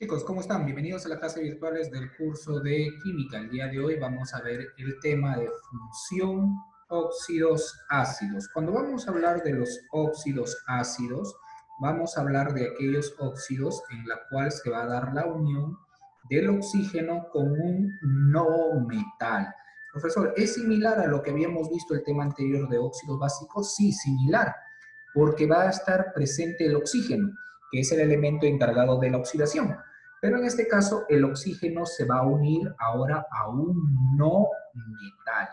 Chicos, ¿cómo están? Bienvenidos a la clase virtuales del curso de química. El día de hoy vamos a ver el tema de función óxidos ácidos. Cuando vamos a hablar de los óxidos ácidos, vamos a hablar de aquellos óxidos en la cual se va a dar la unión del oxígeno con un no metal. Profesor, ¿es similar a lo que habíamos visto el tema anterior de óxidos básicos? Sí, similar, porque va a estar presente el oxígeno, que es el elemento encargado de la oxidación. Pero en este caso, el oxígeno se va a unir ahora a un no metal.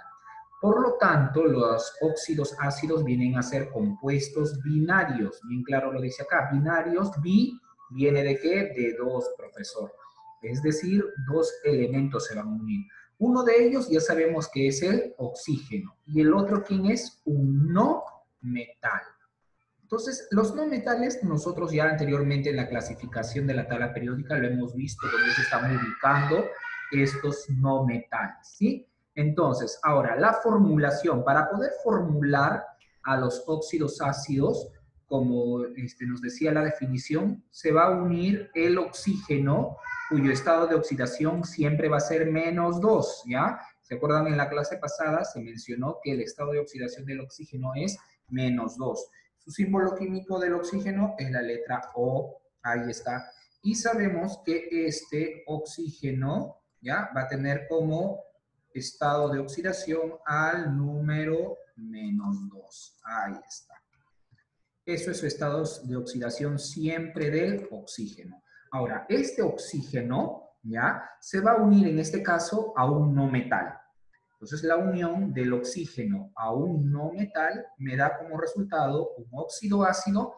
Por lo tanto, los óxidos ácidos vienen a ser compuestos binarios. Bien claro lo dice acá. Binarios, bi, ¿viene de qué? De dos, profesor. Es decir, dos elementos se van a unir. Uno de ellos ya sabemos que es el oxígeno. Y el otro, ¿quién es? Un no metal. Entonces, los no metales, nosotros ya anteriormente en la clasificación de la tabla periódica lo hemos visto, donde se están ubicando estos no metales, ¿sí? Entonces, ahora, la formulación, para poder formular a los óxidos ácidos, como nos decía la definición, se va a unir el oxígeno, cuyo estado de oxidación siempre va a ser -2, ¿ya? ¿Se acuerdan? En la clase pasada se mencionó que el estado de oxidación del oxígeno es -2. Su símbolo químico del oxígeno es la letra O, ahí está. Y sabemos que este oxígeno, ¿ya? Va a tener como estado de oxidación al número -2. Ahí está. Eso es su estado de oxidación siempre del oxígeno. Ahora, este oxígeno, ¿ya? Se va a unir en este caso a un no metal. Entonces, la unión del oxígeno a un no metal me da como resultado un óxido ácido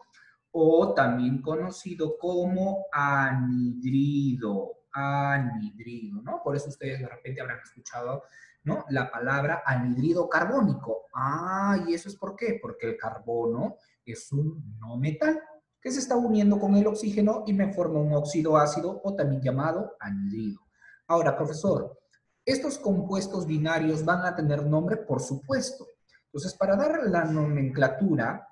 o también conocido como anhidrido. Anhidrido, ¿no? Por eso ustedes de repente habrán escuchado, ¿no? La palabra anhidrido carbónico. Ah, ¿y eso es por qué? Porque el carbono es un no metal que se está uniendo con el oxígeno y me forma un óxido ácido o también llamado anhidrido. Ahora, profesor, ¿estos compuestos binarios van a tener nombre? Por supuesto. Entonces, para dar la nomenclatura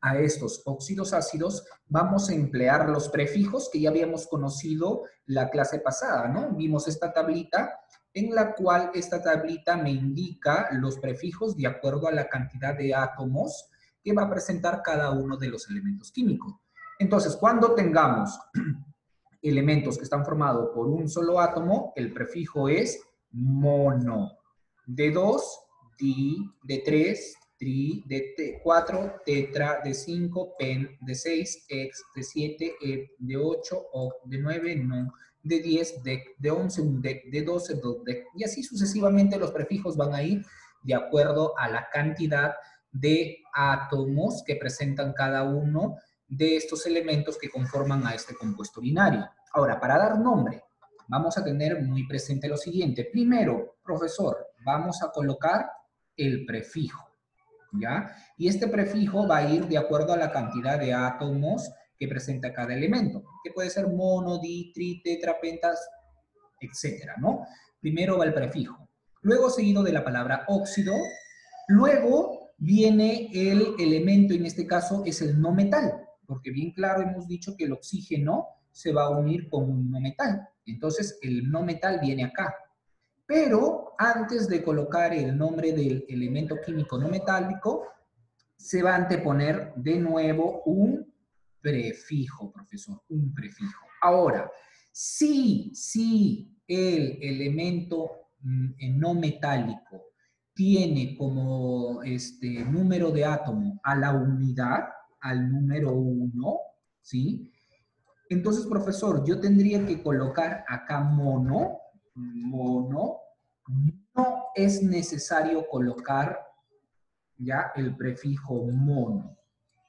a estos óxidos ácidos, vamos a emplear los prefijos que ya habíamos conocido la clase pasada, ¿no? Vimos esta tablita en la cual esta tablita me indica los prefijos de acuerdo a la cantidad de átomos que va a presentar cada uno de los elementos químicos. Entonces, cuando tengamos elementos que están formados por un solo átomo, el prefijo es mono. De 2, di, de 3, tri, de 4, tetra, de 5, pen, de 6, ex, de 7, ep, de 8, oc, de 9, non, de 10, dec, de 11, un dec, de 12, dodec, y así sucesivamente los prefijos van a ir de acuerdo a la cantidad de átomos que presentan cada uno de estos elementos que conforman a este compuesto binario. Ahora, para dar nombre, vamos a tener muy presente lo siguiente. Primero, profesor, vamos a colocar el prefijo, ¿ya? Y este prefijo va a ir de acuerdo a la cantidad de átomos que presenta cada elemento, que puede ser mono, di, tri, tetra, pentas, etcétera, ¿no? Primero va el prefijo. Luego seguido de la palabra óxido, luego viene el elemento, en este caso es el no metal, porque bien claro hemos dicho que el oxígeno se va a unir con un no metal. Entonces el no metal viene acá. Pero antes de colocar el nombre del elemento químico no metálico, se va a anteponer de nuevo un prefijo, profesor, un prefijo. Ahora, si el elemento no metálico tiene como número de átomo a la unidad, al número 1, ¿sí? Entonces, profesor, yo tendría que colocar acá mono, mono, no es necesario colocar ya el prefijo mono,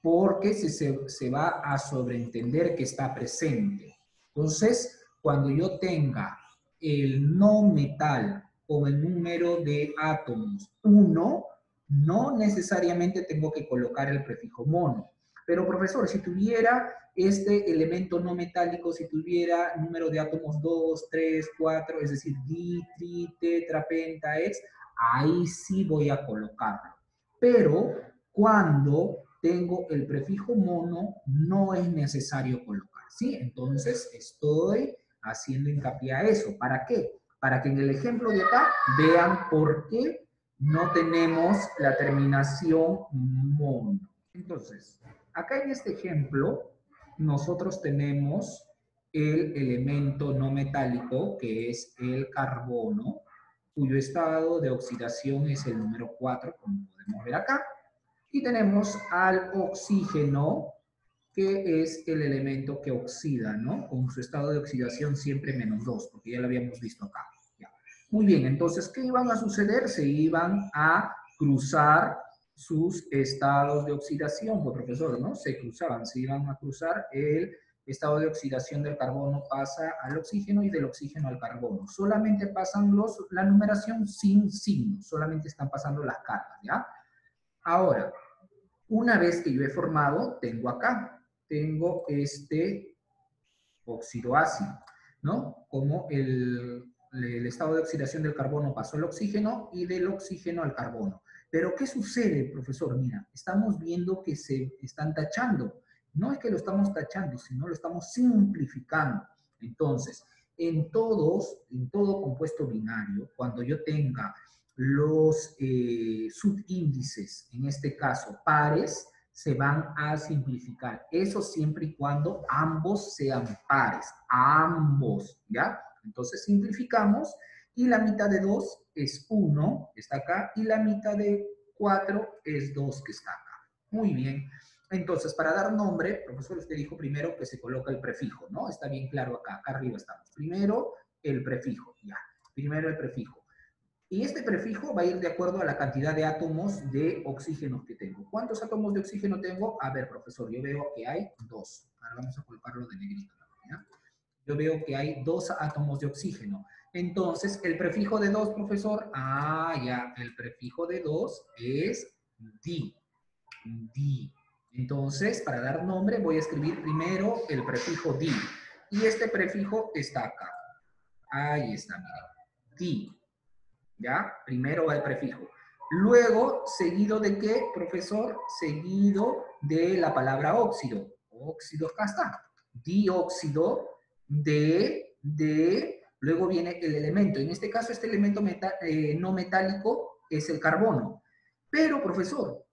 porque se va a sobreentender que está presente. Entonces, cuando yo tenga el no metal con el número de átomos 1, no necesariamente tengo que colocar el prefijo mono. Pero profesor, si tuviera este elemento no metálico, si tuviera número de átomos 2, 3, 4, es decir, di, tri, tetra, penta, hex, ahí sí voy a colocarlo. Pero cuando tengo el prefijo mono, no es necesario colocarlo. ¿sí? Entonces, estoy haciendo hincapié a eso. ¿Para qué? Para que en el ejemplo de acá vean por qué no tenemos la terminación mono. Entonces, acá en este ejemplo, nosotros tenemos el elemento no metálico, que es el carbono, cuyo estado de oxidación es el número 4, como podemos ver acá. Y tenemos al oxígeno, que es el elemento que oxida, ¿no? Con su estado de oxidación siempre -2, porque ya lo habíamos visto acá. Ya. Muy bien, entonces, ¿qué iban a suceder? Se iban a cruzar sus estados de oxidación, pues profesor, ¿no? Se cruzaban, se iban a cruzar el estado de oxidación del carbono pasa al oxígeno y del oxígeno al carbono. Solamente pasan la numeración sin signo, solamente están pasando las cargas, ¿ya? Ahora, una vez que yo he formado, tengo este óxido ácido, ¿no? Como el estado de oxidación del carbono pasó al oxígeno y del oxígeno al carbono. Pero, ¿qué sucede, profesor? Mira, estamos viendo que se están tachando. No es que lo estamos tachando, sino lo estamos simplificando. Entonces, en todo compuesto binario, cuando yo tenga los subíndices, en este caso pares, se van a simplificar. Eso siempre y cuando ambos sean pares, ambos, ¿ya? Entonces simplificamos y la mitad de 2 es 1, está acá, y la mitad de 4 es 2, que está acá. Muy bien. Entonces, para dar nombre, profesor, usted dijo primero que se coloca el prefijo, ¿no? Está bien claro acá arriba estamos. Primero el prefijo, ya. Primero el prefijo. Y este prefijo va a ir de acuerdo a la cantidad de átomos de oxígeno que tengo. ¿Cuántos átomos de oxígeno tengo? A ver, profesor, yo veo que hay 2. Ahora vamos a colocarlo de negrito, ¿ya? Yo veo que hay 2 átomos de oxígeno. Entonces, el prefijo de 2, profesor, ya, el prefijo de 2 es di. Di. Entonces, para dar nombre, voy a escribir primero el prefijo di. Y este prefijo está acá. Ahí está, miren. Di. ¿Ya? Primero va el prefijo. Luego, seguido de qué, profesor? Seguido de la palabra óxido. Óxido, acá está. Dióxido luego viene el elemento. En este caso, este elemento no metálico es el carbono. Pero, profesor,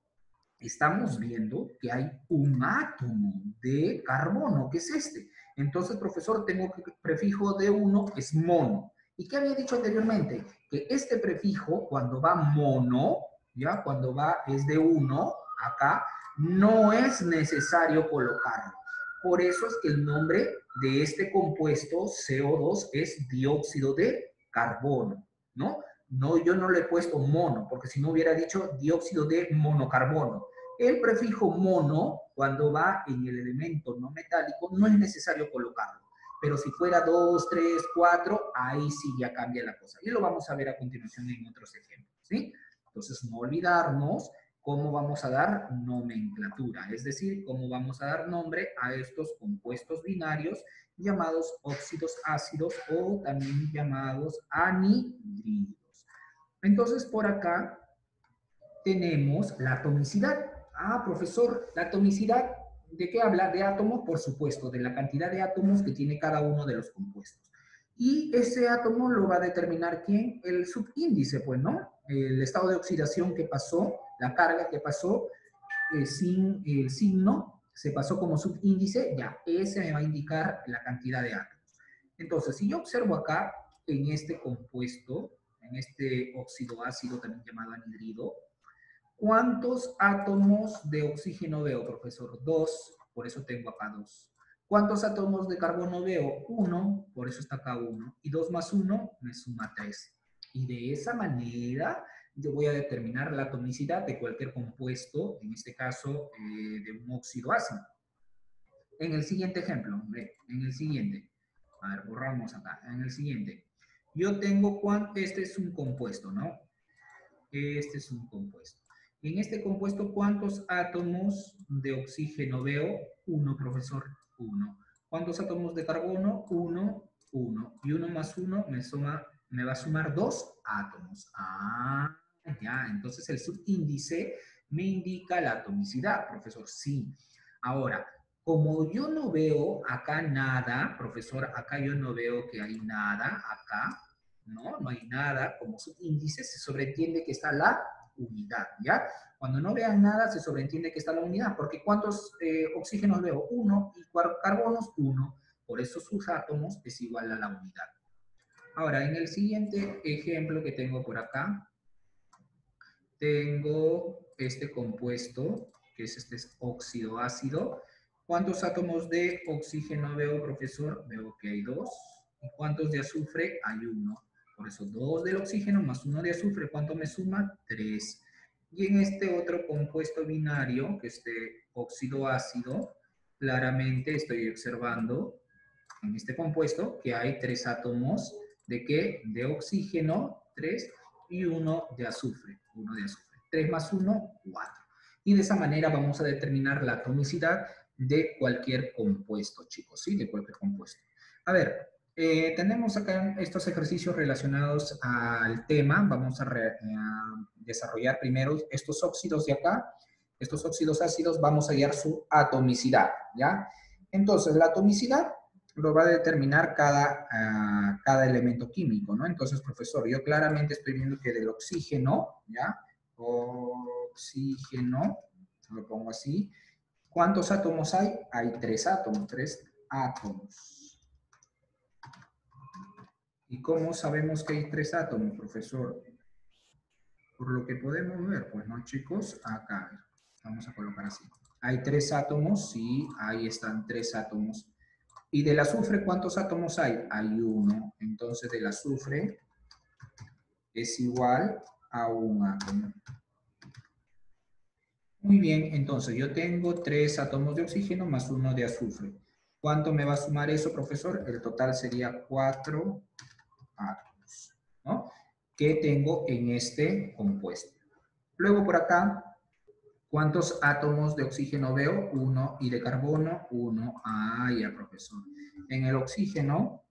estamos viendo que hay un átomo de carbono, que es este. Entonces, profesor, tengo que prefijo de 1 es mono. ¿Y qué había dicho anteriormente? Que este prefijo, cuando va mono, ¿ya? Cuando va es de 1, acá, no es necesario colocarlo. Por eso es que el nombre de este compuesto CO2 es dióxido de carbono, ¿no? No, yo no le he puesto mono, porque si no hubiera dicho dióxido de monocarbono. El prefijo mono, cuando va en el elemento no metálico, no es necesario colocarlo. Pero si fuera 2, 3, 4, ahí sí ya cambia la cosa. Y lo vamos a ver a continuación en otros ejemplos, ¿sí? Entonces, no olvidarnos cómo vamos a dar nomenclatura, es decir, cómo vamos a dar nombre a estos compuestos binarios llamados óxidos ácidos o también llamados anhidridos. Entonces, por acá tenemos la atomicidad. Profesor, la atomicidad, ¿de qué habla? De átomos, por supuesto, de la cantidad de átomos que tiene cada uno de los compuestos. Y ese átomo lo va a determinar ¿quién? El subíndice, pues, ¿no? El estado de oxidación que pasó, la carga que pasó sin el signo, se pasó como subíndice, ya, ese me va a indicar la cantidad de átomos. Entonces, si yo observo acá, en este compuesto, en este óxido ácido también llamado anhidrido, ¿cuántos átomos de oxígeno veo, profesor? 2, por eso tengo acá 2. ¿Cuántos átomos de carbono veo? 1, por eso está acá 1. Y 2 más 1 me suma 3. Y de esa manera yo voy a determinar la atomicidad de cualquier compuesto, en este caso de un óxido ácido. En el siguiente ejemplo, hombre, en el siguiente. A ver, borramos acá. En el siguiente. Yo tengo, este es un compuesto, ¿no? Este es un compuesto. En este compuesto, ¿cuántos átomos de oxígeno veo? 1, profesor, 1. ¿Cuántos átomos de carbono? 1, 1. Y 1 más 1 me va a sumar 2 átomos. Ya. Entonces el subíndice me indica la atomicidad, profesor. Sí. Ahora, Como yo no veo acá nada, profesor, acá yo no veo que hay nada, acá, ¿no? No hay nada. Como subíndice se sobreentiende que está la unidad, ¿ya? Cuando no vean nada se sobreentiende que está la unidad, porque ¿cuántos oxígenos veo? 1 y carbonos 1. Por eso sus átomos es igual a la unidad. Ahora, en el siguiente ejemplo que tengo por acá, tengo este compuesto, que es este óxido ácido. ¿Cuántos átomos de oxígeno veo, profesor? Veo que hay 2. ¿Y cuántos de azufre? Hay 1. Por eso 2 del oxígeno más 1 de azufre, ¿cuánto me suma? 3. Y en este otro compuesto binario, que es este óxido ácido, claramente estoy observando en este compuesto que hay 3 átomos de ¿qué? De oxígeno, 3, y 1 de azufre, 1 de azufre. 3 más 1, 4. Y de esa manera vamos a determinar la atomicidad de cualquier compuesto, chicos, ¿sí? De cualquier compuesto. A ver, tenemos acá estos ejercicios relacionados al tema. Vamos a desarrollar primero estos óxidos de acá. Estos óxidos ácidos vamos a hallar su atomicidad, ¿ya? Entonces, la atomicidad lo va a determinar cada elemento químico, ¿no? Entonces, profesor, yo claramente estoy viendo que del oxígeno, ¿ya? Oxígeno, lo pongo así. ¿Cuántos átomos hay? Hay 3 átomos, 3 átomos. ¿Y cómo sabemos que hay 3 átomos, profesor? Por lo que podemos ver, pues, ¿no, chicos? Acá, vamos a colocar así. Hay 3 átomos, sí, ahí están 3 átomos. ¿Y del azufre cuántos átomos hay? Hay 1. Entonces del azufre es igual a 1 átomo. Muy bien, entonces yo tengo 3 átomos de oxígeno más 1 de azufre. ¿Cuánto me va a sumar eso, profesor? El total sería 4 átomos, ¿no? Que tengo en este compuesto. Luego por acá, ¿cuántos átomos de oxígeno veo? 1. ¿Y de carbono? 1. Ah, ya, profesor. En el oxígeno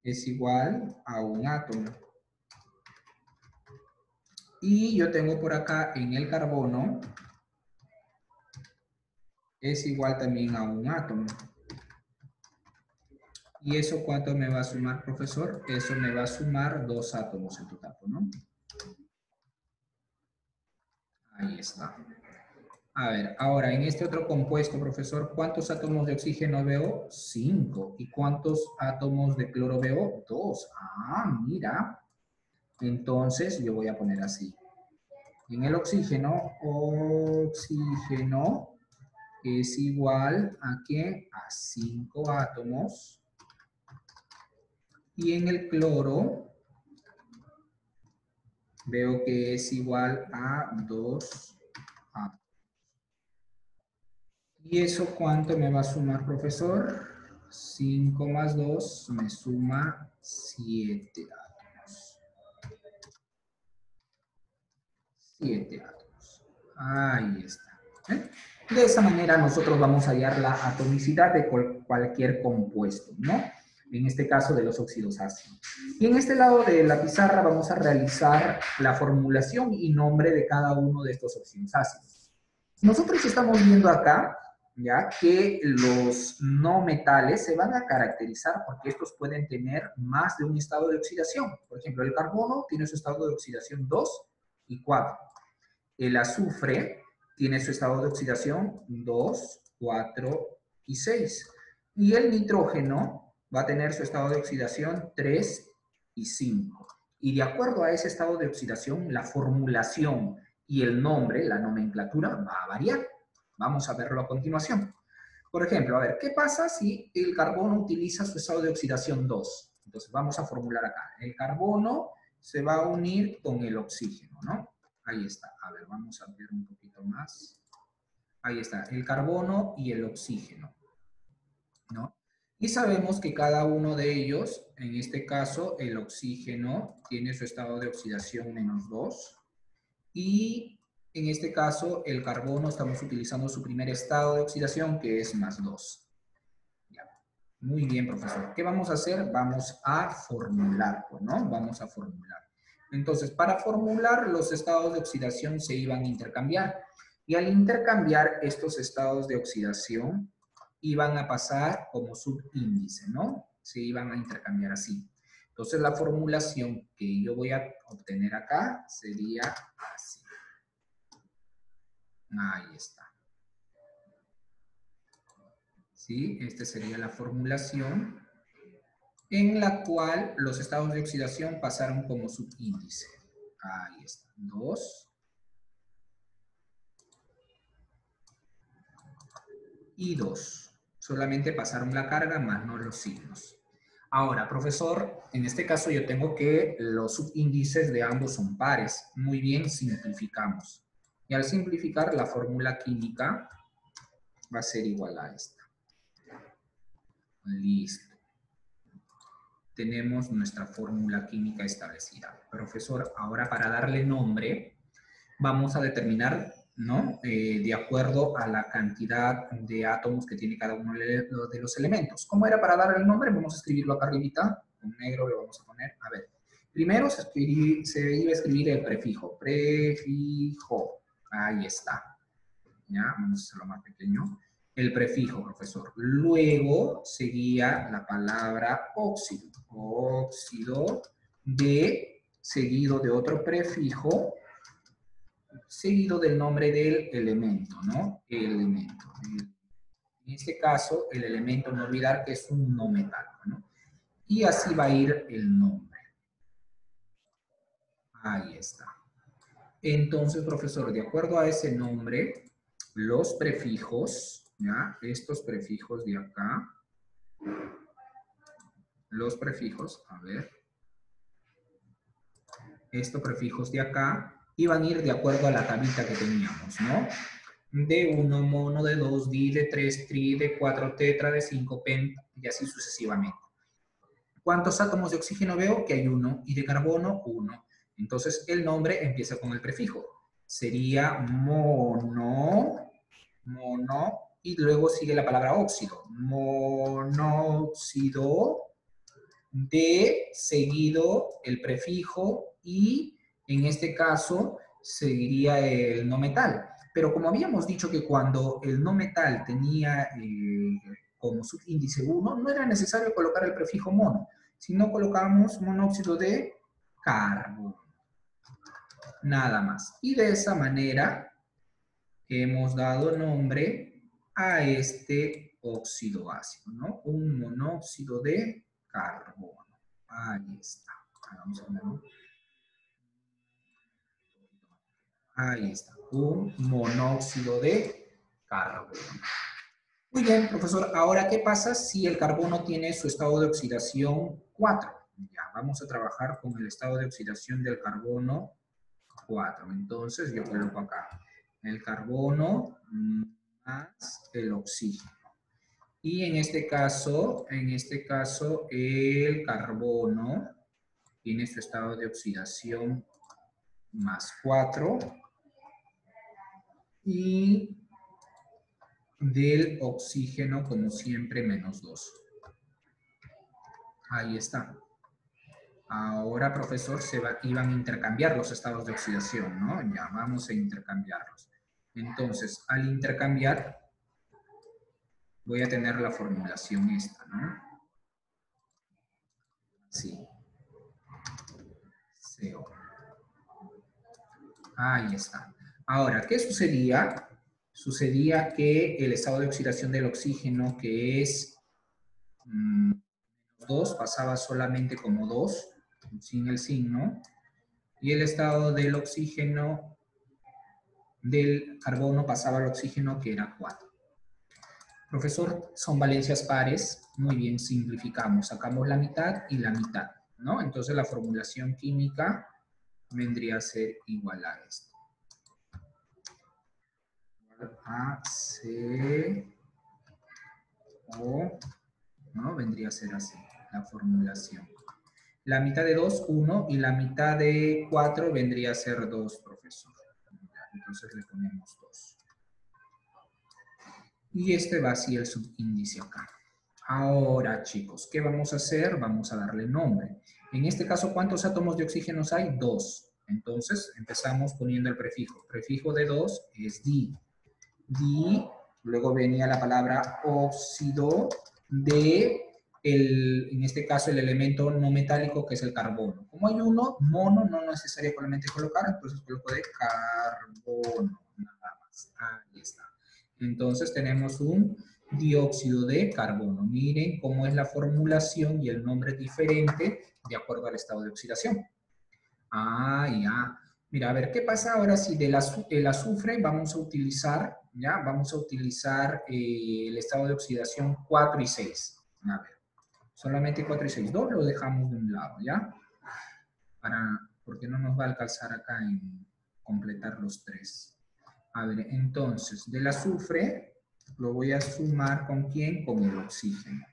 es igual a 1 átomo. Y yo tengo por acá en el carbono, es igual también a 1 átomo. ¿Y eso cuánto me va a sumar, profesor? Eso me va a sumar 2 átomos en total, ¿no? Ahí está. A ver, ahora en este otro compuesto, profesor, ¿cuántos átomos de oxígeno veo? 5. ¿Y cuántos átomos de cloro veo? 2. Ah, mira. Entonces yo voy a poner así. En el oxígeno es igual a ¿qué? A 5 átomos. Y en el cloro veo que es igual a 2 átomos. ¿Y eso cuánto me va a sumar, profesor? 5 más 2 me suma 7 átomos. 7 átomos. Ahí está. ¿Eh? De esa manera nosotros vamos a hallar la atomicidad de cualquier compuesto, ¿no? En este caso de los óxidos ácidos. Y en este lado de la pizarra vamos a realizar la formulación y nombre de cada uno de estos óxidos ácidos. Nosotros estamos viendo acá, ya, que los no metales se van a caracterizar porque estos pueden tener más de un estado de oxidación. Por ejemplo, el carbono tiene su estado de oxidación 2 y 4. El azufre tiene su estado de oxidación 2, 4 y 6. Y el nitrógeno va a tener su estado de oxidación 3 y 5. Y de acuerdo a ese estado de oxidación, la formulación y el nombre, la nomenclatura, va a variar. Vamos a verlo a continuación. Por ejemplo, a ver, ¿qué pasa si el carbono utiliza su estado de oxidación 2? Entonces vamos a formular acá. El carbono se va a unir con el oxígeno, ¿no? Ahí está. A ver, vamos a ver un poquito más. Ahí está, el carbono y el oxígeno, ¿no? Y sabemos que cada uno de ellos, en este caso, el oxígeno tiene su estado de oxidación -2. Y en este caso, el carbono estamos utilizando su primer estado de oxidación, que es +2. Ya. Muy bien, profesor. ¿Qué vamos a hacer? Vamos a formular, ¿no? Vamos a formular. Entonces, para formular, los estados de oxidación se iban a intercambiar. Y al intercambiar estos estados de oxidación, iban a pasar como subíndice, ¿no? Se iban a intercambiar así. Entonces la formulación que yo voy a obtener acá sería así. Ahí está. ¿Sí? Esta sería la formulación en la cual los estados de oxidación pasaron como subíndice. Ahí está. 2 y 2. Solamente pasaron la carga más no los signos. Ahora, profesor, en este caso yo tengo que los subíndices de ambos son pares. Muy bien, simplificamos. Y al simplificar, la fórmula química va a ser igual a esta. Listo. Tenemos nuestra fórmula química establecida. Profesor, ahora para darle nombre, vamos a determinar, ¿no? De acuerdo a la cantidad de átomos que tiene cada uno de los elementos. ¿Cómo era para darle el nombre? Vamos a escribirlo acá arribita. Con negro le vamos a poner, a ver. Primero se iba a escribir el prefijo. Prefijo. Ahí está. ¿Ya? Vamos a hacerlo más pequeño. El prefijo, profesor. Luego seguía la palabra óxido. Óxido seguido de otro prefijo, seguido del nombre del elemento, ¿no? Elemento. En este caso, el elemento, no olvidar que es un no metálico, ¿no? Y así va a ir el nombre. Ahí está. Entonces, profesor, de acuerdo a ese nombre, los prefijos, ¿ya? Estos prefijos de acá, los prefijos, a ver, estos prefijos de acá iban a ir de acuerdo a la tablita que teníamos, ¿no? De 1 mono, de 2 di, de 3 tri, de 4 tetra, de 5 penta, y así sucesivamente. ¿Cuántos átomos de oxígeno veo? Que hay 1, y de carbono, 1. Entonces el nombre empieza con el prefijo. Sería mono, mono, y luego sigue la palabra óxido. Monóxido de seguido el prefijo y en este caso seguiría el no metal. Pero como habíamos dicho que cuando el no metal tenía como subíndice 1, no era necesario colocar el prefijo mono, sino colocamos monóxido de carbono. Nada más. Y de esa manera hemos dado nombre a este óxido ácido, ¿no? Un monóxido de carbono. Ahí está. Vamos a verlo. Ahí está. Un monóxido de carbono. Muy bien, profesor. Ahora, ¿qué pasa si el carbono tiene su estado de oxidación 4? Ya, vamos a trabajar con el estado de oxidación del carbono 4. Entonces, yo coloco acá el carbono más el oxígeno. Y en este caso, el carbono tiene su estado de oxidación más 4 y del oxígeno, como siempre, menos 2. Ahí está. Ahora, profesor, iban a intercambiar los estados de oxidación, ¿no? Ya, vamos a intercambiarlos. Entonces, al intercambiar, voy a tener la formulación esta, ¿no? Sí. CO. Ahí está. Ahora, ¿qué sucedía? Sucedía que el estado de oxidación del oxígeno, que es 2, pasaba solamente como 2, sin el signo, y el estado del oxígeno del carbono pasaba al oxígeno, que era 4. Profesor, son valencias pares. Muy bien, simplificamos. Sacamos la mitad y la mitad, ¿no? Entonces la formulación química vendría a ser igual a esto. A, C, O, ¿no? Vendría a ser así, la formulación. La mitad de 2, 1, y la mitad de 4 vendría a ser 2, profesor. Entonces le ponemos 2. Y este va así el subíndice acá. Ahora, chicos, ¿qué vamos a hacer? Vamos a darle nombre. En este caso, ¿cuántos átomos de oxígeno hay? 2. Entonces, empezamos poniendo el prefijo. Prefijo de 2 es di. Di, luego venía la palabra óxido de, en este caso, el elemento no metálico que es el carbono. Como hay uno, mono, no necesariamente colocar, entonces coloco de carbono, nada más. Ahí está. Entonces tenemos un dióxido de carbono. Miren cómo es la formulación y el nombre diferente de acuerdo al estado de oxidación. Ah, ya. Mira, a ver, ¿qué pasa ahora si el azufre vamos a utilizar, ya? Vamos a utilizar el estado de oxidación 4 y 6. A ver, solamente 4 y 6. 2 lo dejamos de un lado, ¿ya? Porque no nos va a alcanzar acá en completar los 3. A ver, entonces, del azufre lo voy a sumar ¿con quién? Con el oxígeno.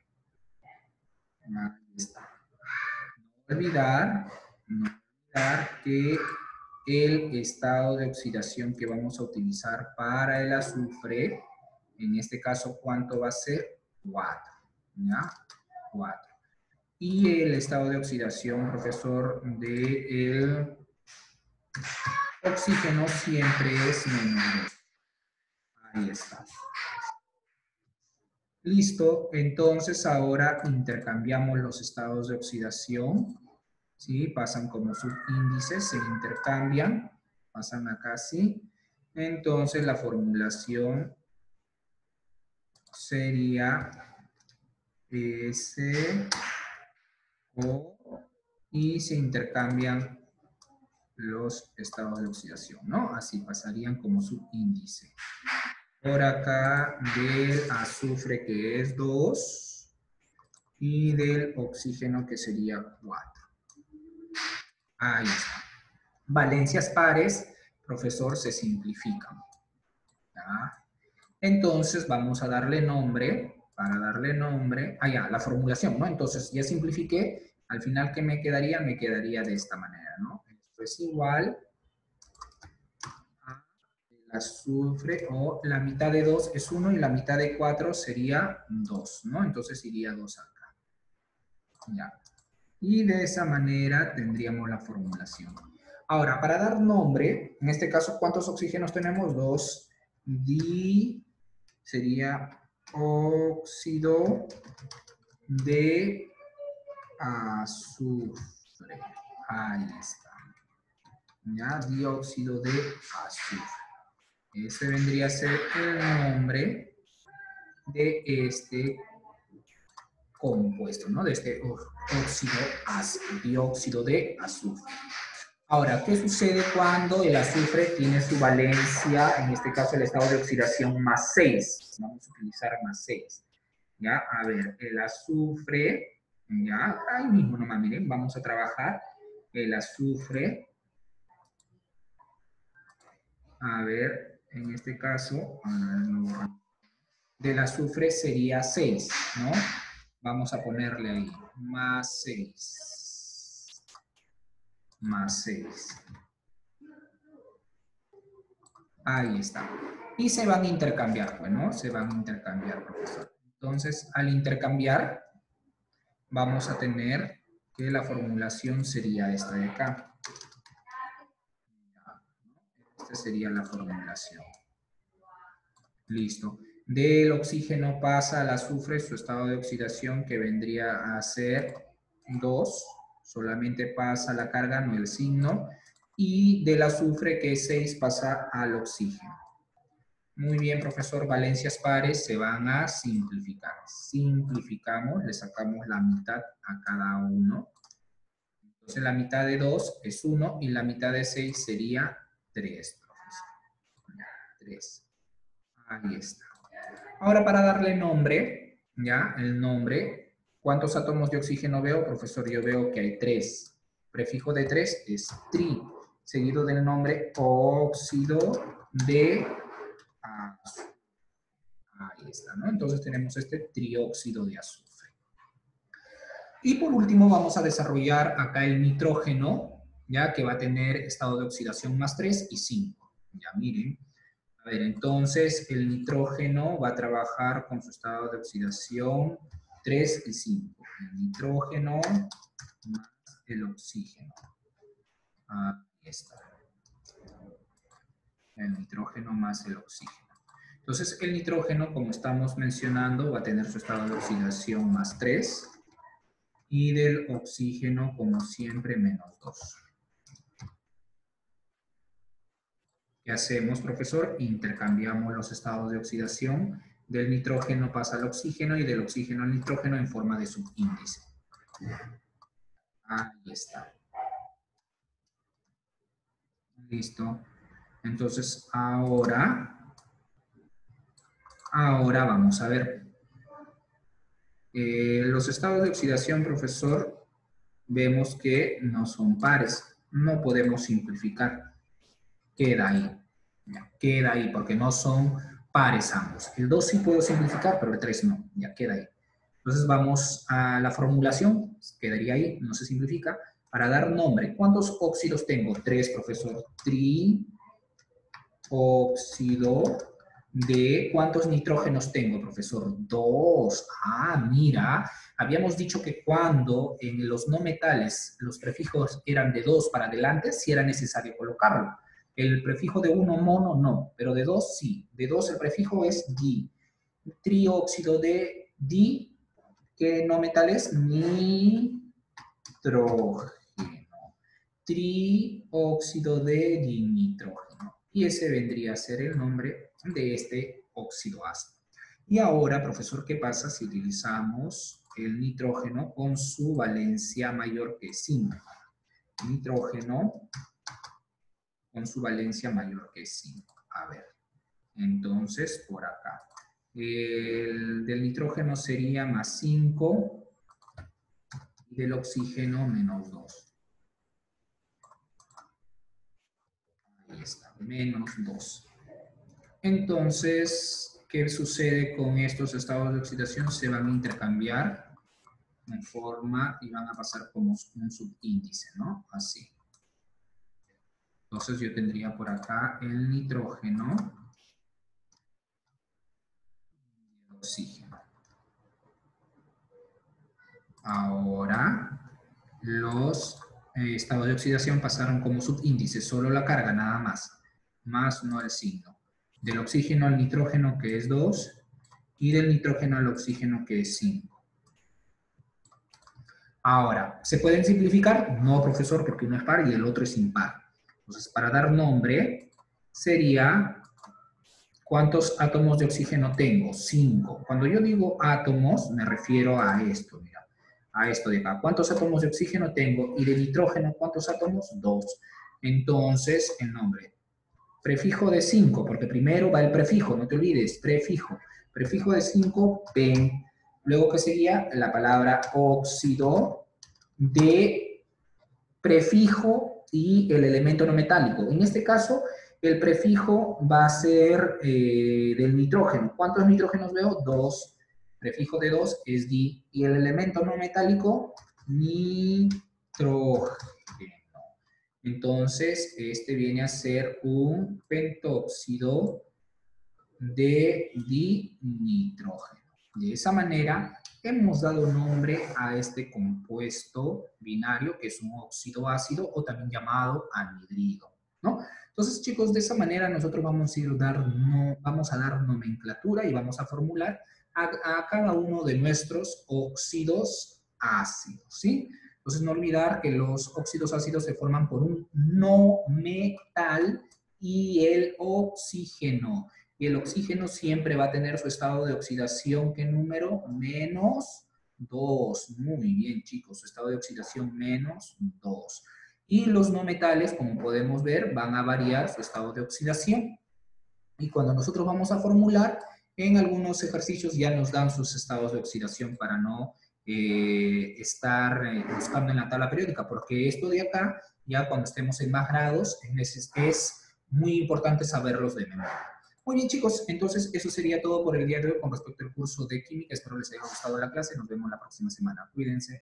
Ahí está. No olvidar que el estado de oxidación que vamos a utilizar para el azufre, en este caso, ¿cuánto va a ser? 4. ¿Ya? 4. Y el estado de oxidación, profesor, del oxígeno siempre es menos 2. Ahí está. Listo, entonces ahora intercambiamos los estados de oxidación, ¿sí? Pasan como subíndices, se intercambian, pasan acá así. Entonces la formulación sería SO y se intercambian los estados de oxidación, ¿no? Así pasarían como subíndice. Por acá del azufre que es 2 y del oxígeno que sería 4. Ahí está. Valencias pares, profesor, se simplifican. ¿Ya? Entonces vamos a darle nombre, para darle nombre, ya, la formulación, ¿no? Entonces ya simplifiqué, al final, ¿qué me quedaría? Me quedaría de esta manera, ¿no? Esto es igual a el azufre, o la mitad de 2 es 1 y la mitad de 4 sería 2, ¿no? Entonces iría 2 acá. Ya. Y de esa manera tendríamos la formulación. Ahora, para dar nombre, en este caso, ¿cuántos oxígenos tenemos? 2. Sería óxido de azufre. Ahí está. ¿Ya? Dióxido de azufre. Ese vendría a ser el nombre de este compuesto, ¿no? De este dióxido de azufre. Ahora, ¿qué sucede cuando el azufre tiene su valencia, en este caso el estado de oxidación más 6? Vamos a utilizar más 6. ¿Ya? A ver, el azufre, ¿ya? Ahí mismo nomás, miren, vamos a trabajar el azufre. A ver, en este caso, del azufre sería 6, ¿no? Vamos a ponerle ahí, más 6. Más 6. Ahí está. Y se van a intercambiar, bueno, se van a intercambiar, profesor. Entonces, al intercambiar, vamos a tener que la formulación sería esta de acá. Esta sería la formulación. Listo. Del oxígeno pasa al azufre, su estado de oxidación, que vendría a ser 2. Solamente pasa la carga, no el signo. Y del azufre, que es 6, pasa al oxígeno. Muy bien, profesor. Valencias pares se van a simplificar. Simplificamos, le sacamos la mitad a cada uno. Entonces la mitad de 2 es 1 y la mitad de 6 sería 3, profesor. 3. Ahí está. Ahora para darle nombre, ya, el nombre, ¿cuántos átomos de oxígeno veo, profesor? Yo veo que hay 3. Prefijo de 3 es tri, seguido del nombre óxido de azufre. Ahí está, ¿no? Entonces tenemos este trióxido de azufre. Y por último vamos a desarrollar acá el nitrógeno, ya que va a tener estado de oxidación más 3 y 5. Ya miren. A ver, entonces el nitrógeno va a trabajar con su estado de oxidación 3 y 5. El nitrógeno más el oxígeno. Ahí está. El nitrógeno más el oxígeno. Entonces, el nitrógeno, como estamos mencionando, va a tener su estado de oxidación más 3 y del oxígeno, como siempre, menos 2. ¿Qué hacemos, profesor? Intercambiamos los estados de oxidación. Del nitrógeno pasa al oxígeno y del oxígeno al nitrógeno en forma de subíndice. Ahí está. Listo. Entonces, ahora vamos a ver. Los estados de oxidación, profesor, vemos que no son pares. No podemos simplificar. Queda ahí. Ya, queda ahí porque no son pares ambos. El 2 sí puedo simplificar, pero el 3 no. Ya queda ahí. Entonces vamos a la formulación. Quedaría ahí, no se simplifica. Para dar nombre, ¿cuántos óxidos tengo? 3, profesor. Trióxido de... ¿Cuántos nitrógenos tengo, profesor? 2. Ah, mira. Habíamos dicho que cuando en los no metales los prefijos eran de 2 para adelante, sí era necesario colocarlo. El prefijo de 1 mono no, pero de 2 sí. De 2 el prefijo es di. Trióxido de di, ¿qué no metal es? Nitrógeno. Trióxido de dinitrógeno. Y ese vendría a ser el nombre de este óxido ácido. Y ahora, profesor, ¿qué pasa si utilizamos el nitrógeno con su valencia mayor que 5? Nitrógeno con su valencia mayor que 5. A ver, entonces por acá. El del nitrógeno sería más 5 y del oxígeno menos 2. Ahí está, menos 2. Entonces, ¿qué sucede con estos estados de oxidación? Se van a intercambiar en forma y van a pasar como un subíndice, ¿no? Así. Entonces yo tendría por acá el nitrógeno y el oxígeno. Ahora, los estados de oxidación pasaron como subíndice, solo la carga nada más no el signo. Del oxígeno al nitrógeno, que es 2, y del nitrógeno al oxígeno, que es 5. Ahora, ¿se pueden simplificar? No, profesor, porque uno es par y el otro es impar. Entonces, para dar nombre, sería, ¿cuántos átomos de oxígeno tengo? 5. Cuando yo digo átomos, me refiero a esto, mira, a esto de acá. ¿Cuántos átomos de oxígeno tengo? Y de nitrógeno, ¿cuántos átomos? 2. Entonces, el nombre. Prefijo de 5, porque primero va el prefijo, no te olvides, prefijo. Prefijo de 5, pen. Luego que seguía la palabra óxido de prefijo y el elemento no metálico. En este caso, el prefijo va a ser del nitrógeno. ¿Cuántos nitrógenos veo? 2. Prefijo de 2 es di. Y el elemento no metálico, nitrógeno. Entonces, este viene a ser un pentóxido de dinitrógeno. De esa manera, hemos dado nombre a este compuesto binario, que es un óxido ácido o también llamado anhidrido, ¿no? Entonces, chicos, de esa manera nosotros vamos a dar nomenclatura y vamos a formular a cada uno de nuestros óxidos ácidos, ¿sí? Entonces, no olvidar que los óxidos ácidos se forman por un no metal y el oxígeno. Y el oxígeno siempre va a tener su estado de oxidación, ¿qué número? Menos 2. Muy bien, chicos, su estado de oxidación menos 2. Y los no metales, como podemos ver, van a variar su estado de oxidación. Y cuando nosotros vamos a formular, en algunos ejercicios ya nos dan sus estados de oxidación para no estar buscando en la tabla periódica, porque esto de acá, ya cuando estemos en más grados, es muy importante saberlos de memoria. Muy bien, chicos, entonces eso sería todo por el día de hoy con respecto al curso de química. Espero les haya gustado la clase. Nos vemos la próxima semana. Cuídense.